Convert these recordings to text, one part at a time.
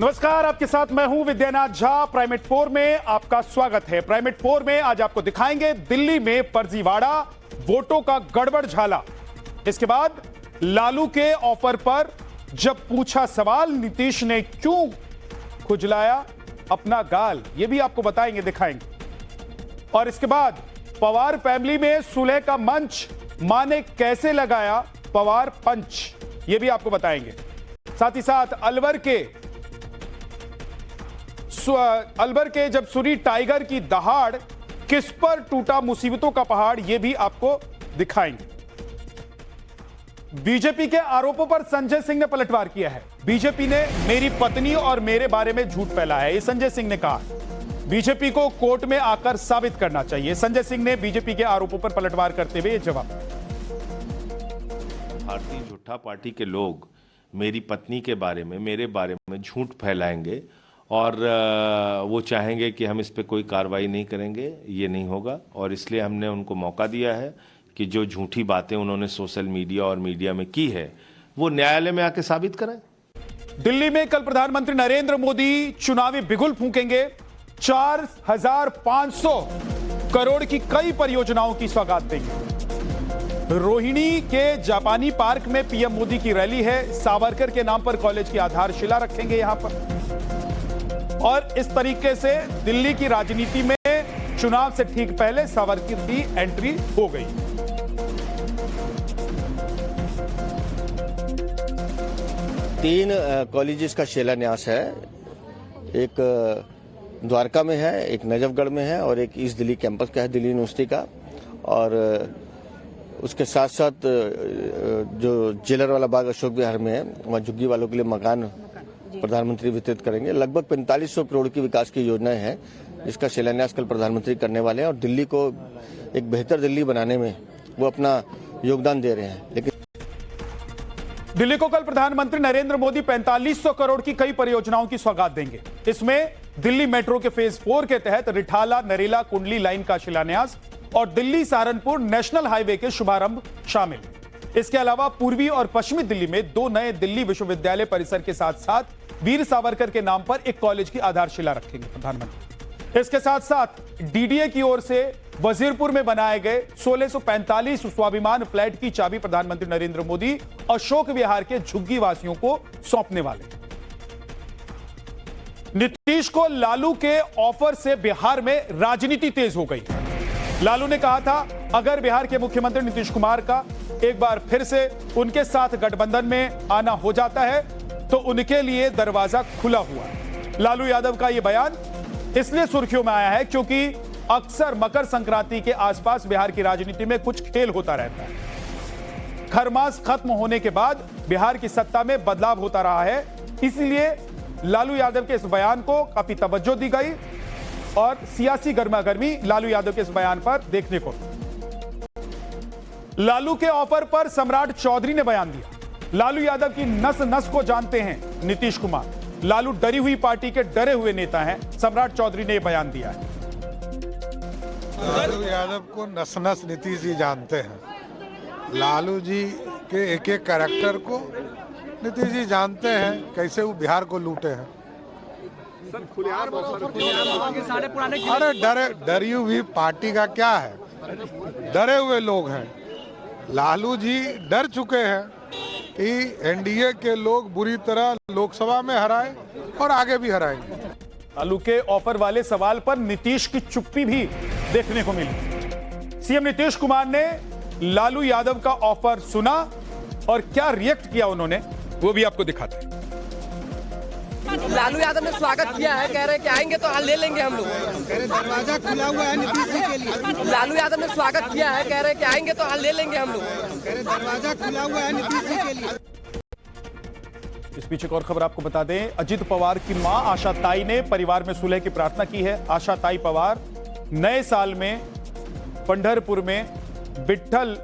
नमस्कार, आपके साथ मैं हूं विद्यानाथ झा। प्राइमेट 4 में आपका स्वागत है। प्राइमेट 4 में आज आपको दिखाएंगे दिल्ली में फर्जीवाड़ा, वोटों का गड़बड़ झाला। इसके बाद लालू के ऑफर पर जब पूछा सवाल, नीतीश ने क्यों खुजलाया अपना गाल, यह भी आपको बताएंगे, दिखाएंगे। और इसके बाद पवार फैमिली में सुलह का मंच, मां ने कैसे लगाया पवार पंच, यह भी आपको बताएंगे। साथ ही साथ अलवर के जब सुनी टाइगर की दहाड़, किस पर टूटा मुसीबतों का पहाड़, यह भी आपको दिखाएंगे। बीजेपी के आरोपों पर संजय सिंह ने पलटवार किया है। बीजेपी ने मेरी पत्नी और मेरे बारे में झूठ फैलाया है, ये संजय सिंह ने कहा। बीजेपी को कोर्ट में आकर साबित करना चाहिए। संजय सिंह ने बीजेपी के आरोपों पर पलटवार करते हुए यह जवाब। भारतीय झूठा पार्टी के लोग मेरी पत्नी के बारे में, मेरे बारे में झूठ फैलाएंगे और वो चाहेंगे कि हम इस पे कोई कार्रवाई नहीं करेंगे, ये नहीं होगा। और इसलिए हमने उनको मौका दिया है कि जो झूठी बातें उन्होंने सोशल मीडिया और मीडिया में की है वो न्यायालय में आके साबित करें। दिल्ली में कल प्रधानमंत्री नरेंद्र मोदी चुनावी बिगुल फूंकेंगे। 4500 करोड़ की कई परियोजनाओं की सौगात देंगे। रोहिणी के जापानी पार्क में पीएम मोदी की रैली है। सावरकर के नाम पर कॉलेज की आधारशिला रखेंगे यहां पर। और इस तरीके से दिल्ली की राजनीति में चुनाव से ठीक पहले सावरकर की एंट्री हो गई। तीन कॉलेजेस का शिलान्यास है। एक द्वारका में है, एक नजफगढ़ में है और एक ईस्ट दिल्ली कैंपस का है, दिल्ली यूनिवर्सिटी का। और उसके साथ साथ जो जेलर वाला बाग अशोक विहार में है, वहाँ झुग्गी वालों के लिए मकान प्रधानमंत्री वितरित करेंगे। लगभग 4500 करोड़ की विकास की योजनाएं हैं, जिसका शिलान्यास कल प्रधानमंत्री करने वाले हैं। और दिल्ली को एक बेहतर दिल्ली बनाने में वो अपना योगदान दे रहे हैं। लेकिन दिल्ली को कल प्रधानमंत्री नरेंद्र मोदी 4500 करोड़ की कई परियोजनाओं की सौगात देंगे। इसमें दिल्ली मेट्रो के फेज 4 के तहत रिठाला नरेला कुंडली लाइन का शिलान्यास और दिल्ली सहारनपुर नेशनल हाईवे के शुभारंभ शामिल। इसके अलावा पूर्वी और पश्चिमी दिल्ली में 2 नए दिल्ली विश्वविद्यालय परिसर के साथ साथ वीर सावरकर के नाम पर एक कॉलेज की आधारशिला रखेंगे प्रधानमंत्री। इसके साथ साथ डीडीए की ओर से वजीरपुर में बनाए गए 1645 स्वाभिमान फ्लैट की चाबी प्रधानमंत्री नरेंद्र मोदी अशोक विहार के झुग्गी वासियों को सौंपने वाले। नीतीश को लालू के ऑफर से बिहार में राजनीति तेज हो गई। लालू ने कहा था अगर बिहार के मुख्यमंत्री नीतीश कुमार का एक बार फिर से उनके साथ गठबंधन में आना हो जाता है तो उनके लिए दरवाजा खुला हुआ है। लालू यादव का यह बयान इसलिए सुर्खियों में आया है क्योंकि अक्सर मकर संक्रांति के आसपास बिहार की राजनीति में कुछ खेल होता रहता है। खरमास खत्म होने के बाद बिहार की सत्ता में बदलाव होता रहा है, इसलिए लालू यादव के इस बयान को काफी तवज्जो दी गई और सियासी गर्मागर्मी लालू यादव के इस बयान पर देखने को। लालू के ऑफर पर सम्राट चौधरी ने बयान दिया। लालू यादव की नस नस को जानते हैं नीतीश कुमार। लालू डरी हुई पार्टी के डरे हुए नेता हैं, सम्राट चौधरी ने बयान दिया है। लालू यादव को नस नस नीतीश जी जानते हैं। लालू जी के एक एक कैरेक्टर को नीतीश जी जानते हैं, कैसे वो बिहार को लूटे हैं। अरे डरी हुई पार्टी का क्या है, डरे हुए लोग हैं। लालू जी डर चुके हैं कि एनडीए के लोग बुरी तरह लोकसभा में हराए और आगे भी हराएंगे। लालू के ऑफर वाले सवाल पर नीतीश की चुप्पी भी देखने को मिली। सीएम नीतीश कुमार ने लालू यादव का ऑफर सुना और क्या रिएक्ट किया उन्होंने, वो भी आपको दिखाते हैं। लालू यादव ने स्वागत किया है, कह रहे हैं कि आएंगे तो ले लेंगे हम लोग। दरवाजा खुला हुआ है नीतीश जी के लिए। लालू यादव ने स्वागत किया है, कह रहे हैं कि आएंगे तो ले लेंगे हम लोग। दरवाजा खुला हुआ है नीतीश जी के लिए। इस बीच एक और खबर आपको बता दें, अजित पवार की मां आशा ताई ने परिवार में सुलह की प्रार्थना की है। आशा ताई पवार नए साल में पंढरपुर में विट्ठल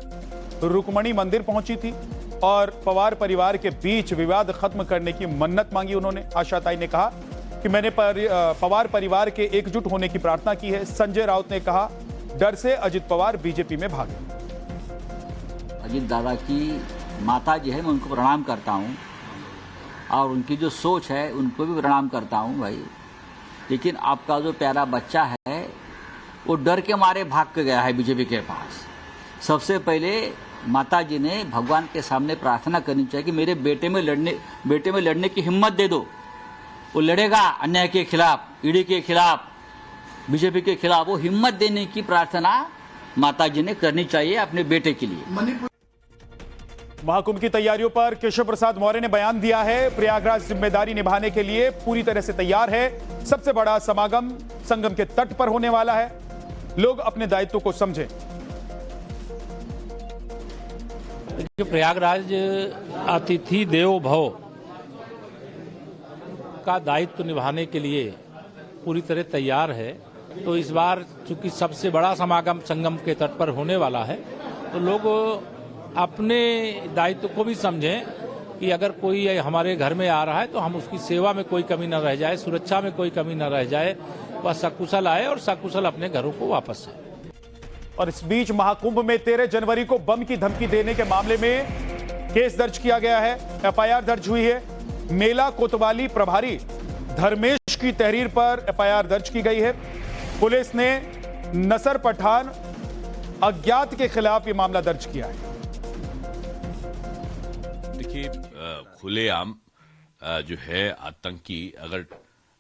रुक्मणी मंदिर पहुंची थी और पवार परिवार के बीच विवाद खत्म करने की मन्नत मांगी उन्होंने। आशा ताई ने कहा कि मैंने पवार परिवार के एकजुट होने की प्रार्थना की है। संजय राउत ने कहा डर से अजित पवार बीजेपी में भागे। अजित दादा की माता जी है, मैं उनको प्रणाम करता हूं। और उनकी जो सोच है उनको भी प्रणाम करता हूँ भाई। लेकिन आपका जो प्यारा बच्चा है वो डर के मारे भाग के गया है बीजेपी के पास। सबसे पहले माता जी ने भगवान के सामने प्रार्थना करनी चाहिए कि मेरे बेटे में लड़ने की हिम्मत दे दो। वो लड़ेगा अन्याय के खिलाफ, ईडी के खिलाफ, बीजेपी के खिलाफ। वो हिम्मत देने की प्रार्थना माता जी ने करनी चाहिए अपने बेटे के लिए। महाकुंभ की तैयारियों पर केशव प्रसाद मौर्य ने बयान दिया है। प्रयागराज जिम्मेदारी निभाने के लिए पूरी तरह से तैयार है। सबसे बड़ा समागम संगम के तट पर होने वाला है। लोग अपने दायित्व को समझें। प्रयागराज अतिथि देवो भव का दायित्व निभाने के लिए पूरी तरह तैयार है। तो इस बार चूंकि सबसे बड़ा समागम संगम के तट पर होने वाला है, तो लोग अपने दायित्व को भी समझें कि अगर कोई हमारे घर में आ रहा है तो हम उसकी सेवा में कोई कमी न रह जाए, सुरक्षा में कोई कमी न रह जाए, वह सकुशल आए और सकुशल अपने घरों को वापस आए। और इस बीच महाकुंभ में 13 जनवरी को बम की धमकी देने के मामले में केस दर्ज किया गया है। एफआईआर दर्ज हुई है। मेला कोतवाली प्रभारी धर्मेश की तहरीर पर एफआईआर दर्ज की गई है। पुलिस ने नसर पठान अज्ञात के खिलाफ यह मामला दर्ज किया है। देखिए, खुलेआम जो है आतंकी अगर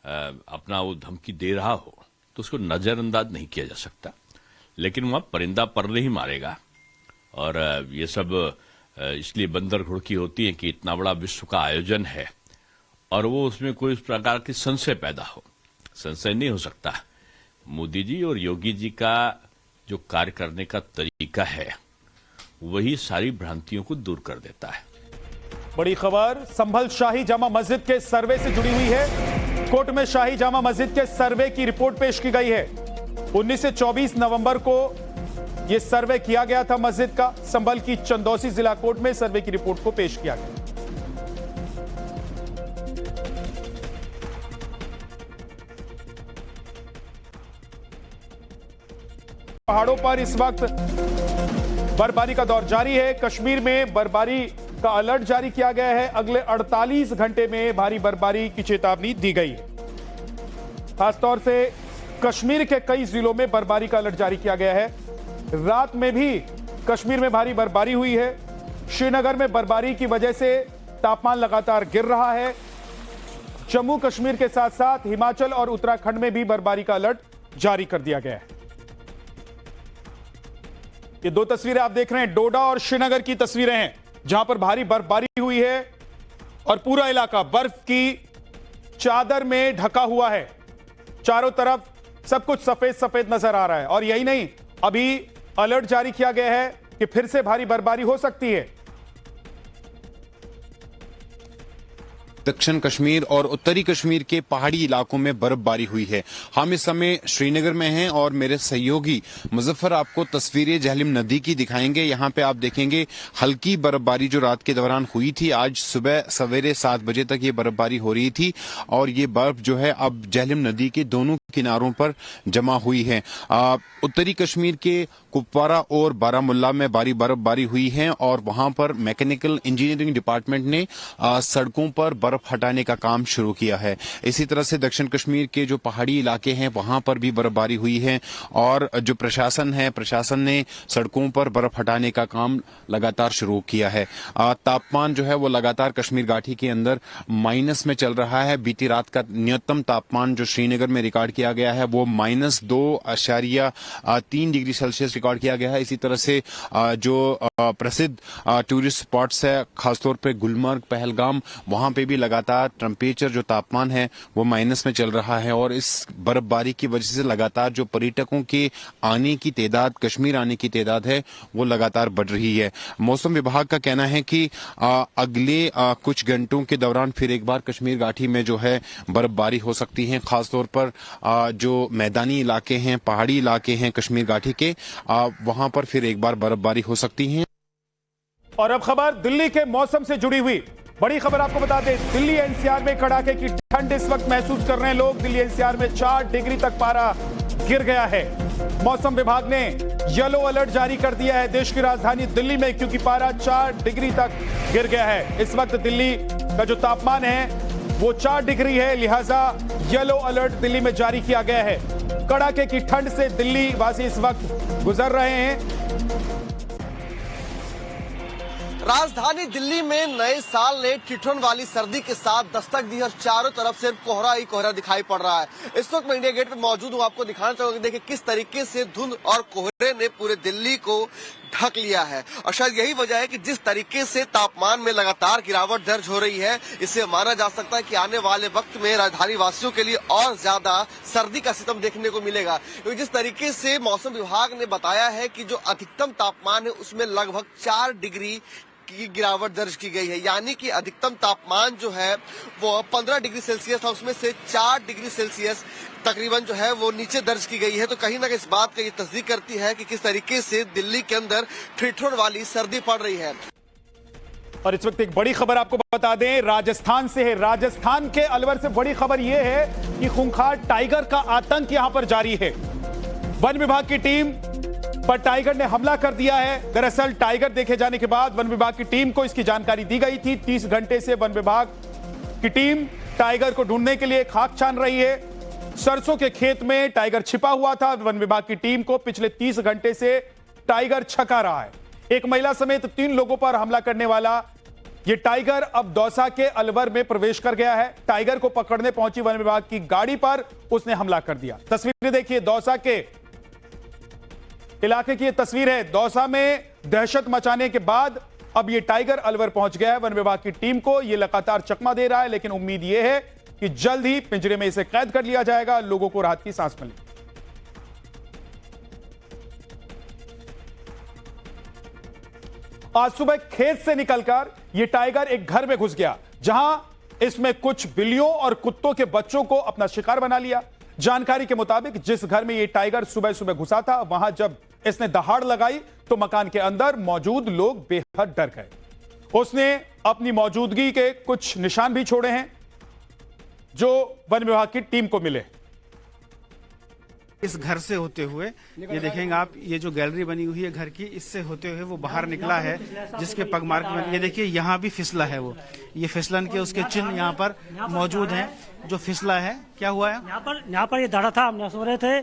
अपना वो धमकी दे रहा हो तो उसको नजरअंदाज नहीं किया जा सकता। लेकिन वहां परिंदा परले ही मारेगा। और ये सब इसलिए बंदर घुड़की होती है कि इतना बड़ा विश्व का आयोजन है और वो उसमें कोई इस प्रकार की संशय पैदा हो। संशय नहीं हो सकता। मोदी जी और योगी जी का जो कार्य करने का तरीका है वही सारी भ्रांतियों को दूर कर देता है। बड़ी खबर संभल शाही जामा मस्जिद के सर्वे से जुड़ी हुई है। कोर्ट में शाही जामा मस्जिद के सर्वे की रिपोर्ट पेश की गई है। 19 से 24 नवंबर को यह सर्वे किया गया था मस्जिद का। संभल की चंदौसी जिला कोर्ट में सर्वे की रिपोर्ट को पेश किया गया। पहाड़ों पर इस वक्त बर्फबारी का दौर जारी है। कश्मीर में बर्फबारी का अलर्ट जारी किया गया है। अगले 48 घंटे में भारी बर्फबारी की चेतावनी दी गई है। खासतौर से कश्मीर के कई जिलों में बर्फबारी का अलर्ट जारी किया गया है। रात में भी कश्मीर में भारी बर्फबारी हुई है। श्रीनगर में बर्फबारी की वजह से तापमान लगातार गिर रहा है। जम्मू कश्मीर के साथ साथ हिमाचल और उत्तराखंड में भी बर्फबारी का अलर्ट जारी कर दिया गया है। ये दो तस्वीरें आप देख रहे हैं, डोडा और श्रीनगर की तस्वीरें हैं, जहां पर भारी बर्फबारी हुई है और पूरा इलाका बर्फ की चादर में ढका हुआ है। चारों तरफ सब कुछ सफेद सफेद नजर आ रहा है। और यही नहीं, अभी अलर्ट जारी किया गया है कि फिर से भारी बर्फबारी हो सकती है। दक्षिण कश्मीर और उत्तरी कश्मीर के पहाड़ी इलाकों में बर्फबारी हुई है। हम इस समय श्रीनगर में हैं और मेरे सहयोगी मुजफ्फर आपको तस्वीरें झेलम नदी की दिखाएंगे। यहाँ पे आप देखेंगे हल्की बर्फबारी जो रात के दौरान हुई थी। आज सुबह सवेरे 7 बजे तक ये बर्फबारी हो रही थी और ये बर्फ जो है अब झेलम नदी के दोनों किनारों पर जमा हुई है। उत्तरी कश्मीर के कुपवारा और बारामुल्ला में भारी बर्फबारी हुई है और वहां पर मैकेनिकल इंजीनियरिंग डिपार्टमेंट ने सड़कों पर बर्फ हटाने का काम शुरू किया है। इसी तरह से दक्षिण कश्मीर के जो पहाड़ी इलाके हैं वहां पर भी बर्फबारी हुई है और जो प्रशासन है, प्रशासन ने सड़कों पर बर्फ हटाने का काम लगातार शुरू किया है। तापमान जो है वो लगातार कश्मीर घाटी के अंदर माइनस में चल रहा है। बीती रात का न्यूनतम तापमान जो श्रीनगर में रिकॉर्ड किया गया है वो -2.3 डिग्री सेल्सियस रिकॉर्ड किया गया है। इसी तरह से जो प्रसिद्ध टूरिस्ट स्पॉट्स है, खासतौर पे गुलमर्ग, पहलगाम, वहां पे भी लगातार टेम्परेचर जो तापमान है वो माइनस में चल रहा है और इस बर्फबारी की वजह से लगातार जो पर्यटकों के आने की तादाद, कश्मीर आने की तादाद है वो लगातार बढ़ रही है। मौसम विभाग का कहना है कि अगले कुछ घंटों के दौरान फिर एक बार कश्मीर घाटी में जो है बर्फबारी हो सकती है। खासतौर पर जो मैदानी इलाके हैं, पहाड़ी इलाके हैं कश्मीर घाटी के, वहां पर फिर एक बार बर्फबारी हो सकती है। और अब खबर दिल्ली के मौसम से जुड़ी हुई बड़ी खबर आपको बता दें। दिल्ली एनसीआर में कड़ाके की ठंड इस वक्त महसूस कर रहे हैं लोग। दिल्ली एनसीआर में 4 डिग्री तक पारा गिर गया है। मौसम विभाग ने येलो अलर्ट जारी कर दिया है देश की राजधानी दिल्ली में, क्योंकि पारा 4 डिग्री तक गिर गया है। इस वक्त दिल्ली का जो तापमान है वो 4 डिग्री है, लिहाजा येलो अलर्ट दिल्ली में जारी किया गया है। कड़ाके की ठंड से दिल्ली वासी इस वक्त गुजर रहे हैं। राजधानी दिल्ली में नए साल ने ठिठुरन वाली सर्दी के साथ दस्तक दी और चारों तरफ से कोहरा ही कोहरा दिखाई पड़ रहा है। इस वक्त मैं इंडिया गेट पर मौजूद हूँ, आपको दिखाना चाहूंगा। देखिए किस तरीके से धुंध और कोहरे ने पूरे दिल्ली को ढक लिया है और शायद यही वजह है कि जिस तरीके से तापमान में लगातार गिरावट दर्ज हो रही है, इससे माना जा सकता है कि आने वाले वक्त में राजधानी वासियों के लिए और ज्यादा सर्दी का सितम देखने को मिलेगा। क्योंकि जिस तरीके से मौसम विभाग ने बताया है कि जो अधिकतम तापमान है उसमें लगभग 4 डिग्री की गिरावट दर्ज की गई है, यानी कि अधिकतम तापमान जो है वो 15 डिग्री सेल्सियस था, उसमें से 4 डिग्री सेल्सियस तकरीबन जो है वो नीचे दर्ज की गई है। तो कहीं ना कहीं इस बात का ये तस्दीक करती है कि किस तरीके से दिल्ली के अंदर ठिठुरन वाली सर्दी पड़ रही है। और इस वक्त एक बड़ी खबर आपको बता दें, राजस्थान से है। राजस्थान के अलवर से बड़ी खबर यह है कि खूंखार टाइगर का आतंक यहां पर जारी है। वन विभाग की टीम पर टाइगर ने हमला कर दिया है। दरअसल टाइगर देखे जाने के बाद वन विभाग की टीम को इसकी जानकारी दी गई थी। 30 घंटे से वन विभाग की टीम टाइगर को ढूंढने के लिए खाक छान रही है। सरसों के खेत में टाइगर छिपा हुआ था। वन विभाग की टीम को पिछले 30 घंटे से टाइगर छका रहा है। एक महिला समेत 3 लोगों पर हमला करने वाला यह टाइगर अब दौसा के अलवर में प्रवेश कर गया है। टाइगर को पकड़ने पहुंची वन विभाग की गाड़ी पर उसने हमला कर दिया। तस्वीरें देखिए, दौसा के इलाके की यह तस्वीर है। दौसा में दहशत मचाने के बाद अब यह टाइगर अलवर पहुंच गया है। वन विभाग की टीम को यह लगातार चकमा दे रहा है, लेकिन उम्मीद यह है कि जल्द ही पिंजरे में इसे कैद कर लिया जाएगा, लोगों को राहत की सांस मिलेगी। आज सुबह खेत से निकलकर यह टाइगर एक घर में घुस गया, जहां इसमें कुछ बिल्लियों और कुत्तों के बच्चों को अपना शिकार बना लिया। जानकारी के मुताबिक जिस घर में यह टाइगर सुबह सुबह घुसा था, वहां जब इसने दहाड़ लगाई तो मकान के अंदर मौजूद लोग बेहद डर गए। उसने अपनी मौजूदगी के कुछ निशान भी छोड़े हैं जो वन विभाग की टीम को मिले। इस घर से होते हुए ये देखेंगे आप, ये जो गैलरी बनी हुई है घर की, इससे होते हुए वो बाहर निकला है, जिसके पगमार्क में ये देखिए यहाँ भी फिसला है। वो ये फिसलन के उसके चिन्ह यहाँ पर मौजूद हैं, जो फिसला है। क्या हुआ है यहाँ पर ये दड़ा था, हम सो रहे थे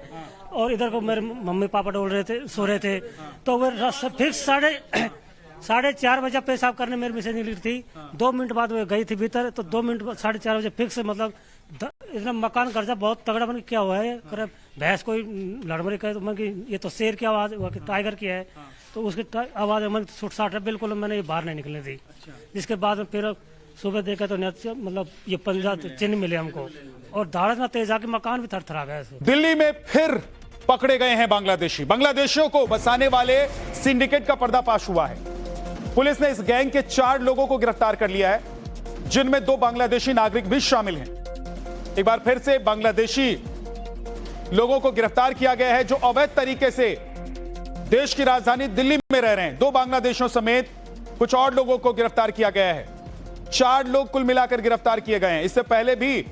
और इधर को मेरे मम्मी पापा डोल रहे थे, सो रहे थे। तो वो फिक्स 4:30 बजे पेशाब करने मेरी मिसेज निकली थी। 2 मिनट बाद वो गई थी भीतर, तो 2 मिनट 4:30 बजे फिक्स, मतलब इतना मकान कर्जा बहुत तगड़ा बन क्या हुआ है। भैंस कोई लड़मड़ी करे तो ये तो शेर की आवाज टाइगर की है, तो उसकी आवाज मन सुट-साट है, बिल्कुल मैंने ये बाहर नहीं निकलने दी। जिसके बाद फिर सुबह देखा तो मतलब ये 15 चिन्ह मिले हमको और धाड़ इतना तेज आके मकान भी थरथरा गया। दिल्ली में फिर पकड़े गए हैं बांग्लादेशी। बांग्लादेशियों को बसाने वाले सिंडिकेट का पर्दाफाश हुआ है। पुलिस ने इस गैंग के 4 लोगों को गिरफ्तार कर लिया है, जिनमें 2 बांग्लादेशी नागरिक भी शामिल हैं। एक बार फिर से बांग्लादेशी लोगों को गिरफ्तार किया गया है, जो अवैध तरीके से देश की राजधानी दिल्ली में रह रहे हैं। 2 बांग्लादेशियों समेत कुछ और लोगों को गिरफ्तार किया गया है। 4 लोग कुल मिलाकर गिरफ्तार किए गए हैं। इससे पहले भी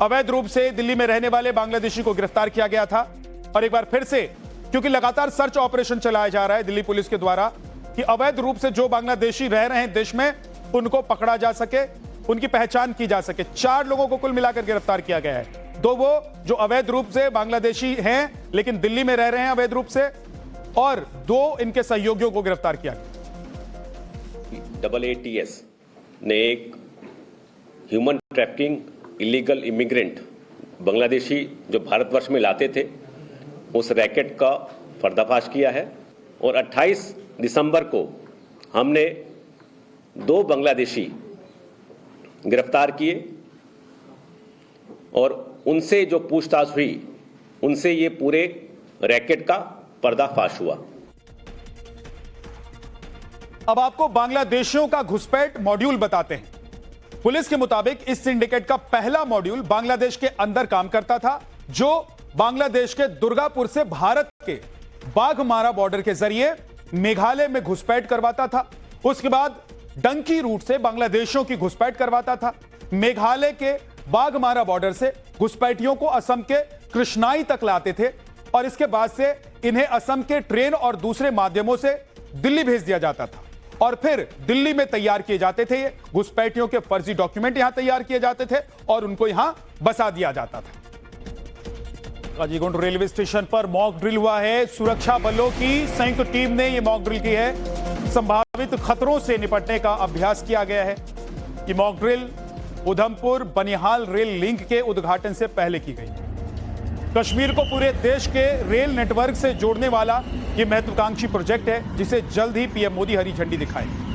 अवैध रूप से दिल्ली में रहने वाले बांग्लादेशी को गिरफ्तार किया गया था। और एक बार फिर से, क्योंकि लगातार सर्च ऑपरेशन चलाया जा रहा है दिल्ली पुलिस के द्वारा कि अवैध रूप से जो बांग्लादेशी रह रहे हैं देश में, उनको पकड़ा जा सके, उनकी पहचान की जा सके। 4 लोगों को कुल मिलाकर गिरफ्तार किया गया है। 2 वो जो अवैध रूप से बांग्लादेशी हैं लेकिन दिल्ली में रह रहे हैं अवैध रूप से, और 2 इनके सहयोगियों को गिरफ्तार किया गया। AATS ने एक human trafficking illegal immigrant Bangladeshi जो भारतवर्ष में लाते थे, उस रैकेट का पर्दाफाश किया है। और 28 दिसंबर को हमने 2 बांग्लादेशी गिरफ्तार किए और उनसे जो पूछताछ हुई, उनसे ये पूरे रैकेट का पर्दाफाश हुआ। अब आपको बांग्लादेशियों का घुसपैठ मॉड्यूल बताते हैं। पुलिस के मुताबिक इस सिंडिकेट का पहला मॉड्यूल बांग्लादेश के अंदर काम करता था, जो बांग्लादेश के दुर्गापुर से भारत के बाघमारा बॉर्डर के जरिए मेघालय में घुसपैठ करवाता था। उसके बाद डंकी रूट से बांग्लादेशियों की घुसपैठ करवाता था। मेघालय के बाघमारा बॉर्डर से घुसपैठियों को असम के कृष्णाई तक लाते थे और इसके बाद से इन्हें असम के ट्रेन और दूसरे माध्यमों से दिल्ली भेज दिया जाता था। और फिर दिल्ली में तैयार किए जाते थे। ये घुसपैठियों के फर्जी डॉक्यूमेंट यहां तैयार किए जाते थे और उनको यहां बसा दिया जाता था। काजीगुंड रेलवे स्टेशन पर मॉक ड्रिल हुआ है। सुरक्षा बलों की संयुक्त टीम ने यह मॉक ड्रिल की है। संभावित खतरों से निपटने का अभ्यास किया गया है। ये mock drill Udhampur Banihal rail link के उद्घाटन से पहले की गई। कश्मीर को पूरे देश के रेल नेटवर्क से जोड़ने वाला यह महत्वाकांक्षी प्रोजेक्ट है, जिसे जल्द ही पीएम मोदी हरी झंडी दिखाएंगे।